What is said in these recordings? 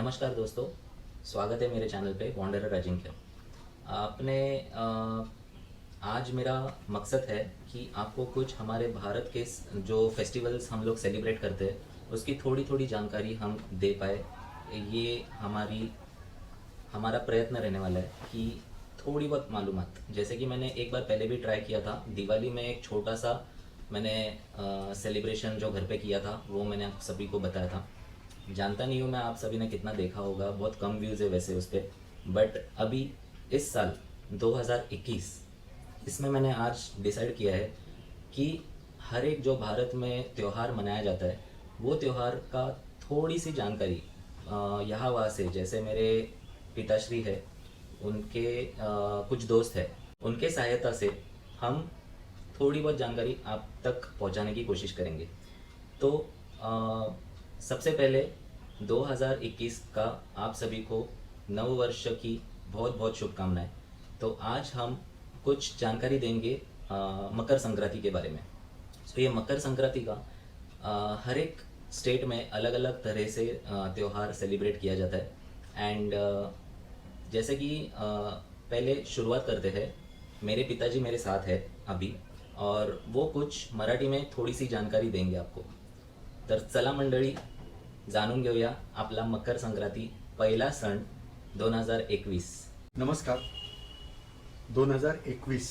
नमस्कार दोस्तों, स्वागत है मेरे चैनल पे वॉन्डरर अजिंक्य। आपने आज मेरा मकसद है कि आपको कुछ हमारे भारत के जो फेस्टिवल्स हम लोग सेलिब्रेट करते हैं उसकी थोड़ी थोड़ी जानकारी हम दे पाए। ये हमारा प्रयत्न रहने वाला है कि थोड़ी बहुत मालूमात, जैसे कि मैंने एक बार पहले भी ट्राई किया था दिवाली में, एक छोटा सा मैंने सेलिब्रेशन जो घर पे किया था वो मैंने आप सभी को बताया था। जानता नहीं हूँ मैं आप सभी ने कितना देखा होगा, बहुत कम व्यूज़ है वैसे उस पर। बट अभी इस साल 2021 इसमें मैंने आज डिसाइड किया है कि हर एक जो भारत में त्यौहार मनाया जाता है वो त्यौहार का थोड़ी सी जानकारी यहाँ वहाँ से, जैसे मेरे पिताश्री है, उनके कुछ दोस्त है, उनके सहायता से हम थोड़ी बहुत जानकारी आप तक पहुँचाने की कोशिश करेंगे। तो सबसे पहले 2021 का आप सभी को नव वर्ष की बहुत बहुत शुभकामनाएं। तो आज हम कुछ जानकारी देंगे मकर संक्रांति के बारे में। तो ये मकर संक्रांति का हर एक स्टेट में अलग अलग तरह से त्यौहार सेलिब्रेट किया जाता है। एंड जैसे कि पहले शुरुआत करते हैं, मेरे पिताजी मेरे साथ है अभी और वो कुछ मराठी में थोड़ी सी जानकारी देंगे आपको। तर चला मंडळी, जाणून घेऊया आपला मकर संक्रांती पहिला सण 2021। नमस्कार. 2021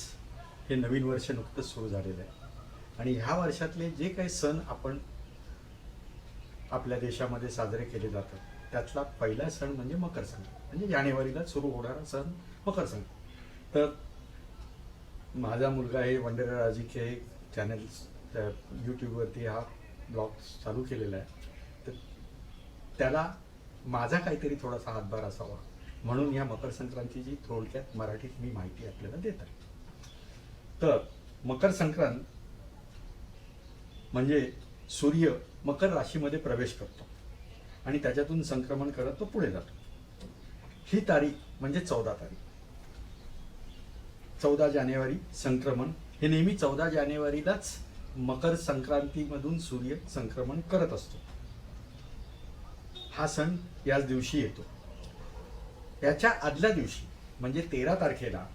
हे नवीन वर्ष नुकतंच सुरू झालेलं आहे आणि ह्या वर्षातले जे काही सण आपण आपल्या देशामध्ये साजरे केले जातात त्यातला पहिला सण म्हणजे मकर संक्रांत, म्हणजे जानेवारीला सुरू होणारा सण मकर संक्रांत. तर माझा मुलगा हे वंडरर अजिंक्य हे चॅनल यूट्यूबवरती हा ब्लॉग चालू केलेला आहे, तर त्याला माझा काहीतरी थोडासा हातभार असावा म्हणून या मकर संक्रांतीची थोडक्यात मराठीत मी माहिती आपल्याला देत आहे. तर मकर संक्रांत म्हणजे सूर्य मकर राशीमध्ये प्रवेश करतो आणि त्याच्यातून संक्रमण करत तो पुढे जातो. ही तारीख म्हणजे 14 तारीख, 14 जानेवारी संक्रमण. हे नेहमी 14 जानेवारीलाच मकर संक्रांतीमधून सूर्य संक्रमण करत असतो. हा सण याच दिवशी येतो. याच्या आदल्या दिवशी म्हणजे 13 तारखेला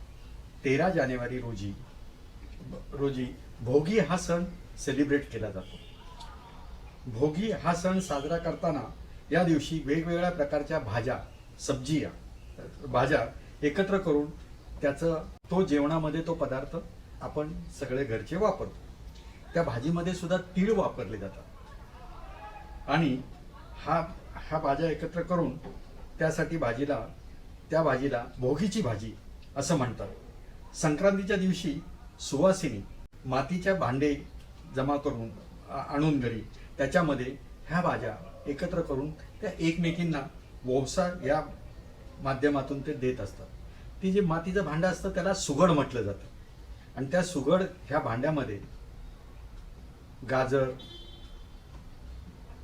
13 जानेवारी रोजी भोगी हा सण सेलिब्रेट केला जातो. भोगी हा सण साजरा करताना या दिवशी वेगवेगळ्या प्रकारच्या भाज्या एकत्र करून तो जेवणामध्ये तो पदार्थ आपण सगळे घरचे वापरतो. त्या भाजीमध्ये सुद्धा तीळ वापरले जातात आणि ह्या भाज्या एकत्र करून त्या भाजीला भोगीची भाजी असं म्हणतात. संक्रांतीच्या दिवशी सुवासिनी मातीच्या भांडे जमा करून आणून घरी त्याच्यामध्ये ह्या भाज्या एकत्र करून त्या एकमेकींना वौसा या माध्यमातून ते देत असतात. ती जे मातीचं भांडं असतं त्याला सुगड म्हटलं जातं आणि त्या सुगड ह्या भांड्यामध्ये गाजर,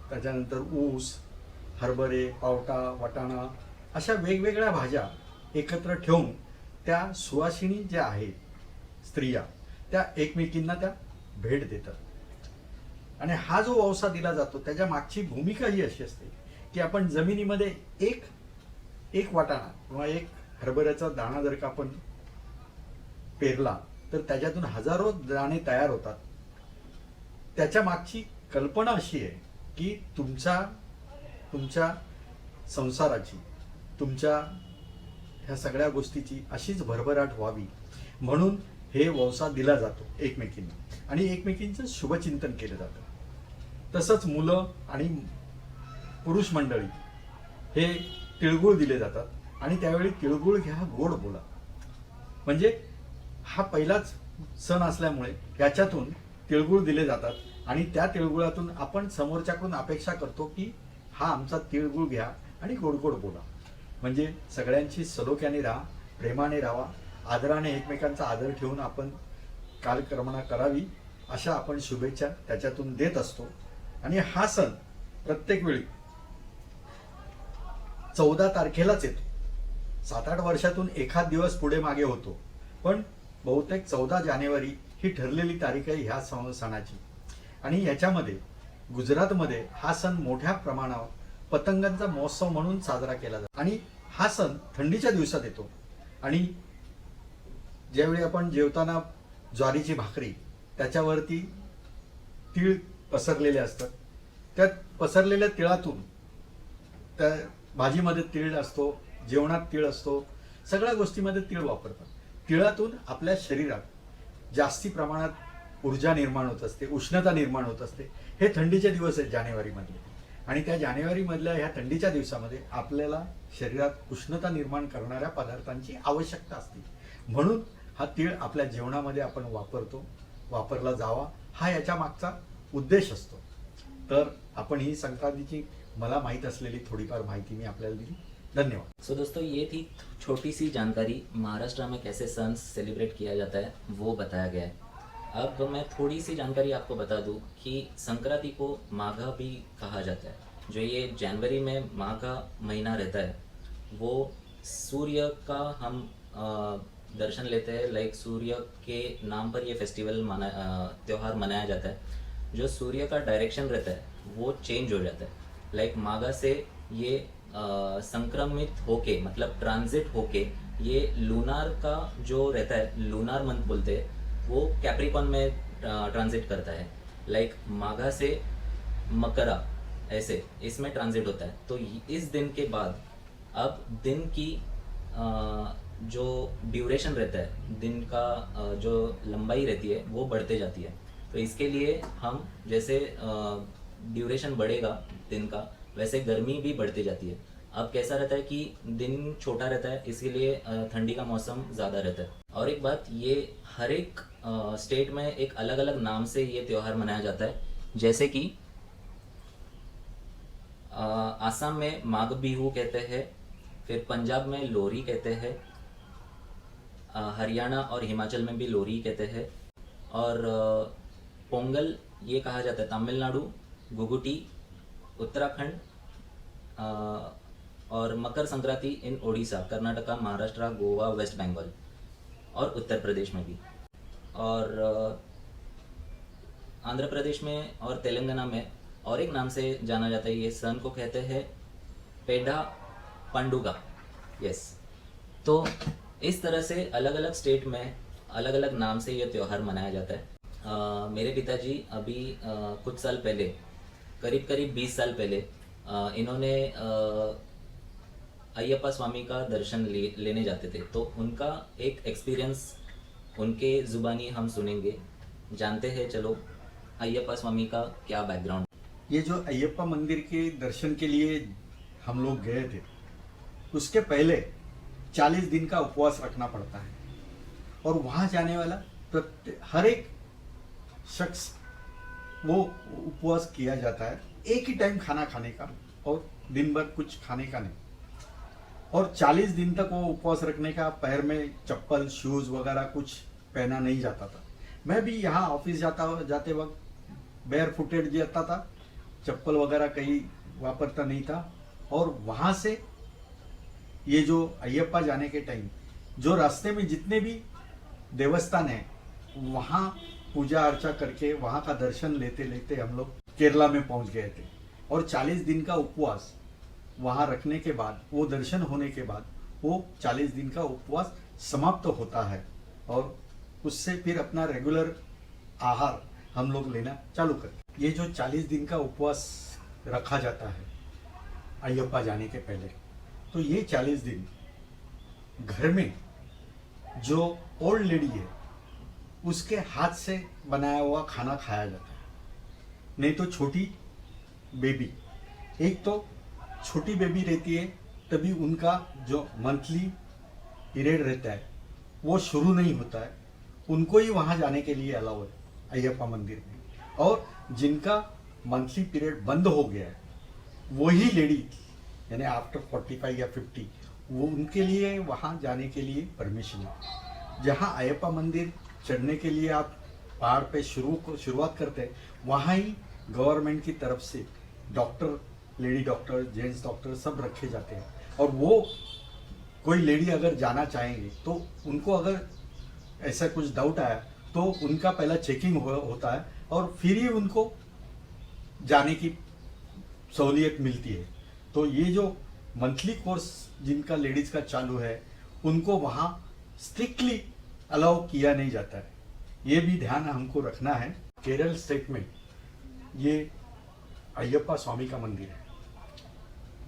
त्याच्यानंतर ऊस, हरभरे, पावटा, वाटाणा अशा वेगवेगळ्या भाज्या एकत्र ठेवून त्या सुवासिनी ज्या आहेत स्त्रिया त्या एकमेकींना त्या भेट देतात. आणि जो वौसा दिला जातो त्याच्या मागची भूमिका ही अशी असते की आपण जमिनीमध्ये एक वाटाणा किंवा एक हरभऱ्याचा दाणा जर का आपण पेरला तर त्याच्यातून हजारो दाणे तयार होतात. त्याच्या मागची कल्पना अशी आहे की तुमच्या संसाराची, तुमच्या ह्या सगळ्या गोष्टीची अशीच भरभराट व्हावी म्हणून हे वौसा दिला जातो एकमेकींना आणि एकमेकींचं शुभचिंतन केलं जातं. तसंच मुलं आणि पुरुष मंडळी हे तिळगुळ दिले जातात आणि त्यावेळी तिळगुळ घ्या गोड बोला. म्हणजे हा पहिलाच सण असल्यामुळे याच्यातून तिळगुळ दिले जातात आणि त्या तिळगुळातून आपण समोरच्याकडून अपेक्षा करतो की हा आमचा तिळगुळ घ्या आणि गोड गोड बोला. म्हणजे सगळ्यांची सलोख्याने राहा, प्रेमाने राहा, आदराने एकमेकांचा आदर ठेवून आपण कालक्रमणा करावी अशा आपण शुभेच्छा त्याच्यातून देत असतो. आणि हा सण प्रत्येक वेळी 14 तारखेलाच येतो. 7-8 वर्षातून एखाद दिवस पुढे मागे होतो, पण बहुतेक 14 जानेवारी ही ठरलेली तारीख आहे ह्या सणाची. आणि याच्यामध्ये गुजरातमध्ये हा सण मोठ्या प्रमाणावर पतंगांचा महोत्सव म्हणून साजरा केला जातो आणि हा सण थंडीच्या दिवसात येतो. आणि ज्यावेळी आपण जेवताना ज्वारीची भाकरी त्याच्यावरती तीळ पसरलेले असतात, त्या पसरलेल्या तिळातून त्या भाजीमध्ये तीळ असतो, जेवणात तीळ असतो, सगळ्या गोष्टीमध्ये तीळ वापरतात. तिळातून आपल्या शरीरात जास्ती प्रमाणात ऊर्जा निर्माण होत असते, उष्णता निर्माण होत असते. हे थंडीचे दिवस आहेत जानेवारीमधले, आणि त्या जानेवारीमधल्या ह्या थंडीच्या दिवसामध्ये आपल्याला शरीरात उष्णता निर्माण करणाऱ्या पदार्थांची आवश्यकता असते. म्हणून हा तीळ आपल्या जेवणामध्ये आपण वापरला जावा, हा याच्या मागचा उद्देश असतो. तर आपण ही संक्रांतीची मला माहीत असलेली थोडीफार माहिती मी आपल्याला दिली. धन्यवाद. सो दोस्तों, ये थी छोटी सी जानकारी महाराष्ट्र में कैसे सन सेलिब्रेट किया जाता है वो बताया गया है. अब मैं थोड़ी सी जानकारी आपको बता दूं कि संक्रांति को माघा भी कहा जाता है. जो ये जनवरी में माघ का महीना रहता है वो सूर्य का हम दर्शन लेते हैं. लाइक सूर्य के नाम पर ये फेस्टिवल त्यौहार मनाया जाता है. जो सूर्य का डायरेक्शन रहता है वो चेंज हो जाता है. लाइक माघा से ये संक्रमित होके, मतलब ट्रांजिट होके, ये लूनार का जो रहता है, लूनार मंथ बोलते हैं, वो कैप्रिकॉन में ट्रांजिट करता है. लाइक माघा से मकरा, ऐसे इसमें ट्रांजिट होता है. तो इस दिन के बाद अब दिन की जो ड्यूरेशन रहता है, दिन का जो लंबाई रहती है वो बढ़ते जाती है. तो इसके लिए हम जैसे ड्यूरेशन बढ़ेगा दिन का, वैसे गर्मी भी बढ़ती जाती है. अब कैसा रहता है कि दिन छोटा रहता है, इसीलिए ठंडी का मौसम ज़्यादा रहता है. और एक बात, ये हर एक स्टेट में एक अलग अलग नाम से ये त्यौहार मनाया जाता है. जैसे कि आसाम में माघ बिहू कहते हैं, फिर पंजाब में लोहरी कहते हैं, हरियाणा और हिमाचल में भी लोहरी कहते हैं, और पोंगल ये कहा जाता है तमिलनाडु, गुगुटी उत्तराखंड, और मकर संक्रांति इन ओडिशा, कर्नाटका, महाराष्ट्र, गोवा, वेस्ट बंगाल और उत्तर प्रदेश में भी. और आंध्र प्रदेश में और तेलंगाना में और एक नाम से जाना जाता है. ये सन को कहते हैं पेडा पंडुगा. यस. तो इस तरह से अलग अलग स्टेट में अलग अलग नाम से ये त्यौहार मनाया जाता है. मेरे पिताजी अभी कुछ साल पहले, करीब 20 साल पहले, इन्होंने अय्यप्पा स्वामी का दर्शन लेने जाते थे. तो उनका एक एक्सपीरियंस उनके ज़ुबानी हम सुनेंगे, जानते हैं. चलो, अय्यप्पा स्वामी का क्या बैकग्राउंड. ये जो अय्यप्पा मंदिर के दर्शन के लिए हम लोग गए थे, उसके पहले 40 दिन का उपवास रखना पड़ता है. और वहाँ जाने वाला हर एक शख्स वो उपवास किया जाता है, एक ही टाइम खाना खाने का और दिन भर कुछ खाने का नहीं. और 40 दिन तक वो उपवास रखने का, पैर में चप्पल, शूज वगैरह कुछ पहना नहीं जाता था. मैं भी यहाँ ऑफिस जाते वक्त बेयर फुटेड जाता था, चप्पल वगैरह कहीं वापरता नहीं था. और वहाँ से ये जो अय्यप्पा जाने के टाइम जो रास्ते में जितने भी देवस्थान है, वहाँ पूजा अर्चा करके वहाँ का दर्शन लेते लेते हम लोग केरला में पहुँच गए थे. और 40 दिन का उपवास वहाँ रखने के बाद, वो दर्शन होने के बाद, वो 40 दिन का उपवास समाप्त होता है. और उससे फिर अपना रेगुलर आहार हम लोग लेना चालू करते. ये जो 40 दिन का उपवास रखा जाता है अय्यप्पा जाने के पहले, तो ये 40 दिन घर में जो ओल्ड लेडी है उसके हाथ से बनाया हुआ खाना खाया जाता है. नहीं तो छोटी बेबी, एक तो छोटी बेबी रहती है, तभी उनका जो मंथली पीरियड रहता है वो शुरू नहीं होता है. उनको ही वहाँ जाने के लिए अलाउ है अय्यप्पा मंदिर में. और जिनका मंथली पीरियड बंद हो गया है, वही लेडी यानी आफ्टर 45 या 50, वो उनके लिए वहाँ जाने के लिए परमिशन है. जहाँ अय्यप्पा मंदिर चढ़ने के लिए आप पहाड़ पे शुरुआत करते हैं, वहाँ ही गवर्नमेंट की तरफ से doctor, lady doctor, gents doctor सब रखे जाते हैं. और वो कोई लेडी अगर जाना चाहेंगे तो उनको अगर ऐसा कुछ डाउट आया तो उनका पहला चेकिंग होता है और फिर ही उनको जाने की सहूलियत मिलती है. तो ये जो मंथली कोर्स जिनका लेडीज का चालू है उनको वहाँ स्ट्रिक्टली अलाउ किया नहीं जाता है। ये भी ध्यान हमको रखना है। केरल स्टेट में ये अयप्पा स्वामी का मंदिर है,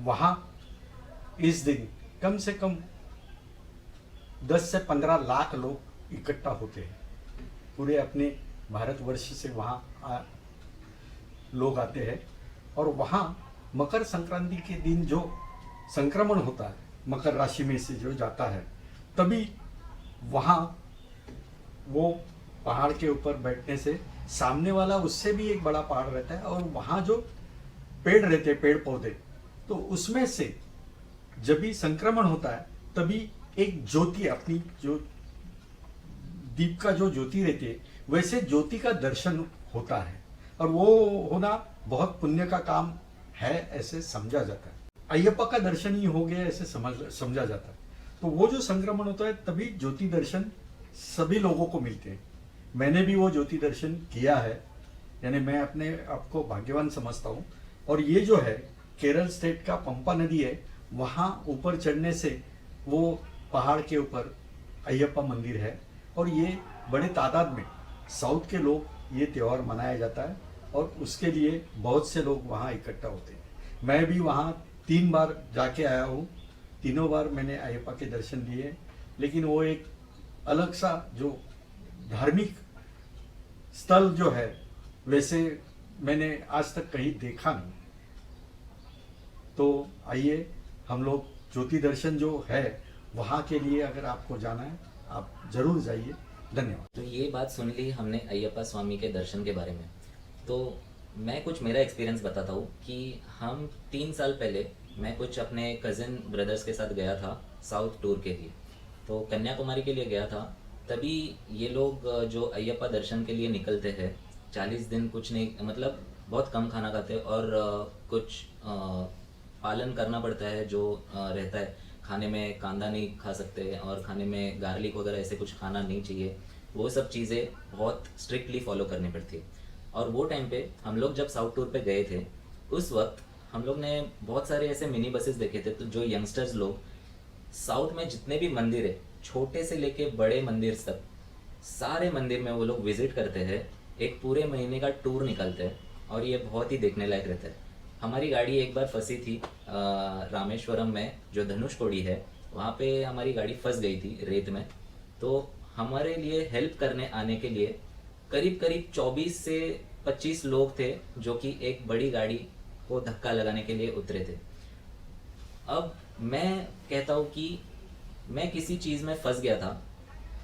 वहाँ इस दिन कम से कम 10 से 15 लाख लोग इकट्ठा होते हैं। पूरे अपने भारतवर्ष से वहाँ लोग आते हैं और वहाँ मकर संक्रांति के दिन जो संक्रमण होता है मकर राशि में से जो जाता है, तभी वहाँ वो पहाड़ के ऊपर बैठने से सामने वाला उससे भी एक बड़ा पहाड़ रहता है और वहाँ जो पेड़ रहते हैं, पेड़ पौधे, तो उसमें से जब भी संक्रमण होता है तभी एक ज्योति, अपनी जो दीप का जो ज्योति रहती है वैसे ज्योति का दर्शन होता है और वो होना बहुत पुण्य का काम है ऐसे समझा जाता है। अयप्पा का दर्शन ही हो गया ऐसे समझा जाता है। तो वो जो संक्रमण होता है तभी ज्योति दर्शन सभी लोगों को मिलते हैं। मैंने भी वो ज्योति दर्शन किया है, यानी मैं अपने आप को भाग्यवान समझता हूँ। और ये जो है केरल स्टेट का पंपा नदी है, वहाँ ऊपर चढ़ने से वो पहाड़ के ऊपर अयप्पा मंदिर है और ये बड़े तादाद में साउथ के लोग ये त्यौहार मनाया जाता है और उसके लिए बहुत से लोग वहाँ इकट्ठा होते हैं। मैं भी वहाँ 3 बार जाके आया हूँ, तीनों बार मैंने अयप्पा के दर्शन लिए, लेकिन वो एक अलग सा जो धार्मिक स्थल जो है वैसे मैंने आज तक कहीं देखा नहीं। तो आइए हम लोग ज्योति दर्शन जो है वहाँ के लिए अगर आपको जाना है आप जरूर जाइए। धन्यवाद। तो ये बात सुन ली हमने अयप्पा स्वामी के दर्शन के बारे में। तो मैं कुछ मेरा एक्सपीरियंस बताता हूँ कि हम 3 साल पहले मैं कुछ अपने कज़न ब्रदर्स के साथ गया था साउथ टूर के लिए। तो कन्याकुमारी के लिए गया था। तभी ये लोग जो अयप्पा दर्शन के लिए निकलते हैं 40 दिन कुछ नहीं, मतलब बहुत कम खाना खाते हैं और कुछ पालन करना पड़ता है जो रहता है। खाने में कांदा नहीं खा सकते और खाने में गार्लिक वगैरह ऐसे कुछ खाना नहीं चाहिए। वो सब चीज़ें बहुत स्ट्रिक्टली फॉलो करनी पड़ती है। और वो टाइम पे हम लोग जब साउथ टूर पे गए थे उस वक्त हम लोग ने बहुत सारे ऐसे मिनी बसेस देखे थे। तो जो यंगस्टर्स लोग साउथ में जितने भी मंदिर है, छोटे से लेके बड़े मंदिर तक, सारे मंदिर में वो लोग विजिट करते हैं। एक पूरे महीने का टूर निकलते हैं और ये बहुत ही देखने लायक रहता है। हमारी गाड़ी एक बार फंसी थी रामेश्वरम में, जो धनुषकोडी है, वहाँ पे हमारी गाड़ी फंस गई थी रेत में। तो हमारे लिए हेल्प करने आने के लिए करीब करीब 24 से 25 लोग थे जो कि एक बड़ी गाड़ी को धक्का लगाने के लिए उतरे थे। अब मैं कहता हूँ कि मैं किसी चीज़ में फंस गया था,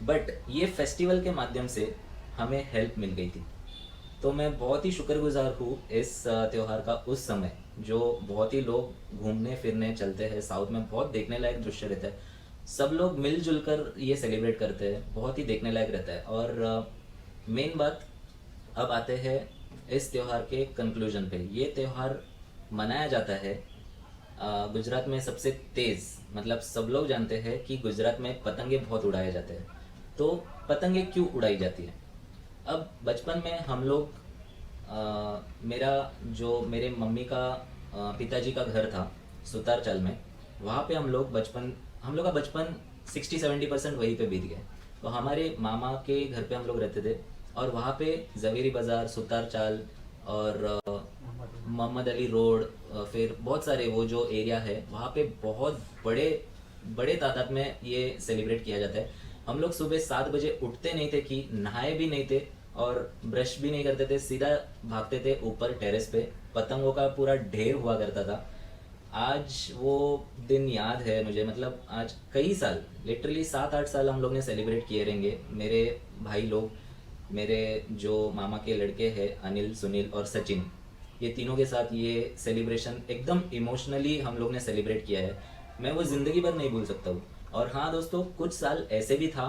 बट ये फेस्टिवल के माध्यम से हमें हेल्प मिल गई थी। तो मैं बहुत ही शुक्रगुजार हूँ इस त्यौहार का। उस समय जो बहुत ही लोग घूमने फिरने चलते हैं साउथ में, बहुत देखने लायक दृश्य रहता है। सब लोग मिलजुल कर ये सेलिब्रेट करते हैं, बहुत ही देखने लायक रहता है। और मेन बात, अब आते हैं इस त्यौहार के कंक्लूजन पे। ये त्यौहार मनाया जाता है गुजरात में सबसे तेज़, मतलब सब लोग जानते हैं कि गुजरात में पतंगे बहुत उड़ाए जाते हैं। तो पतंगे क्यों उड़ाई जाती है? अब बचपन में हम लोग मेरे मम्मी का पिताजी का घर था सुतारचाल में, वहाँ पे हम लोग का बचपन 60-70% वहीं पे बीत गया। तो हमारे मामा के घर पे हम लोग रहते थे और वहाँ पे जवेरी बाज़ार, सुतारचाल और मोहम्मद अली रोड, फिर बहुत सारे वो जो एरिया है वहाँ पे बहुत बड़े तादाद में ये सेलिब्रेट किया जाता है। हम लोग सुबह 7 बजे उठते नहीं थे कि नहाए भी नहीं थे और ब्रश भी नहीं करते थे, सीधा भागते थे ऊपर टेरेस पे। पतंगों का पूरा ढेर हुआ करता था। आज वो दिन याद है मुझे, मतलब आज कई साल, लिटरली 7-8 साल हम लोग ने सेलिब्रेट किए रहेंगे। मेरे भाई लोग, मेरे जो मामा के लड़के हैं अनिल, सुनील और सचिन, ये तीनों के साथ ये सेलिब्रेशन एकदम इमोशनली हम लोग ने सेलिब्रेट किया है। मैं वो ज़िंदगी भर नहीं भूल सकता हूँ। और हाँ दोस्तों, कुछ साल ऐसे भी था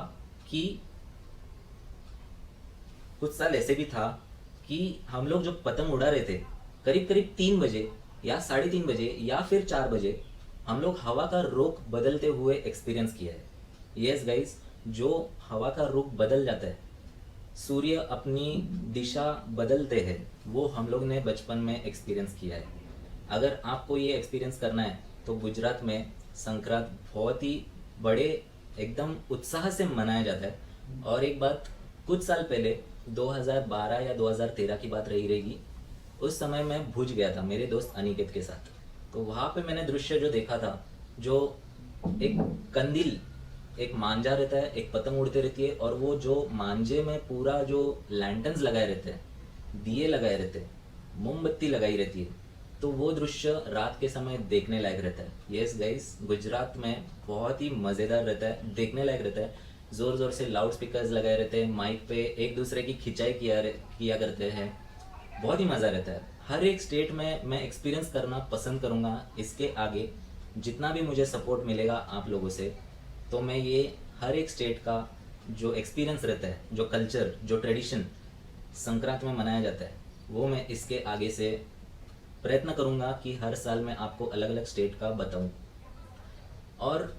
कि हम लोग जो पतंग उड़ा रहे थे करीब करीब 3 बजे या 3:30 बजे या फिर 4 बजे हम लोग हवा का रुख बदलते हुए एक्सपीरियंस किया है। यस गाइस, जो हवा का रुख बदल जाता है, सूर्य अपनी दिशा बदलते हैं, वो हम लोग ने बचपन में एक्सपीरियंस किया है। अगर आपको ये एक्सपीरियंस करना है तो गुजरात में संक्रांत बहुत ही बड़े एकदम उत्साह से मनाया जाता है। और एक बात, कुछ साल पहले 2012 या 2013 की बात रही रहेगी, उस समय मैं भुज गया था मेरे दोस्त अनिकेत के साथ। तो वहाँ पे मैंने दृश्य जो देखा था, जो एक कंदील, एक मांझा रहता है, एक पतंग उड़ती रहती है, और वो जो मांझे में पूरा जो लैंटर्न्स लगाए रहते हैं, दिए लगाए रहते हैं, मोमबत्ती लगाई रहती है, तो वो दृश्य रात के समय देखने लायक रहता है। यस गाइस, गुजरात में बहुत ही मज़ेदार रहता है, देखने लायक रहता है। ज़ोर ज़ोर से लाउड स्पीकर्स लगाए रहते हैं, माइक पे एक दूसरे की खिंचाई किया करते हैं, बहुत ही मज़ा रहता है। हर एक स्टेट में मैं एक्सपीरियंस करना पसंद करूँगा। इसके आगे जितना भी मुझे सपोर्ट मिलेगा आप लोगों से, तो मैं ये हर एक स्टेट का जो एक्सपीरियंस रहता है, जो कल्चर, जो ट्रेडिशन संक्रांत में मनाया जाता है, वो मैं इसके आगे से प्रयत्न करूँगा कि हर साल मैं आपको अलग अलग स्टेट का बताऊँ। और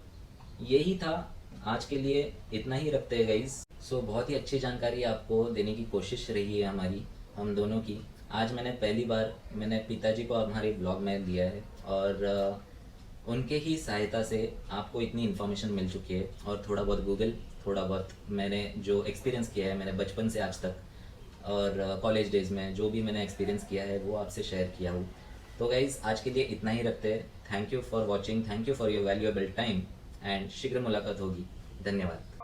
यही था आज के लिए, इतना ही रखते हैं गाइस। सो बहुत ही अच्छी जानकारी आपको देने की कोशिश रही है हमारी, हम दोनों की। आज मैंने पहली बार मैंने पिताजी को हमारे ब्लॉग में दिया है, और उनके ही सहायता से आपको इतनी इन्फॉर्मेशन मिल चुकी है। और थोड़ा बहुत गूगल, थोड़ा बहुत मैंने जो एक्सपीरियंस किया है, मैंने बचपन से आज तक और कॉलेज डेज में जो भी मैंने एक्सपीरियंस किया है वो आपसे शेयर किया हूँ। तो गाइज़ आज के लिए इतना ही रखते हैं। Thank you for watching, thank you for your valuable time, and शीघ्र मुलाकात होगी। धन्यवाद।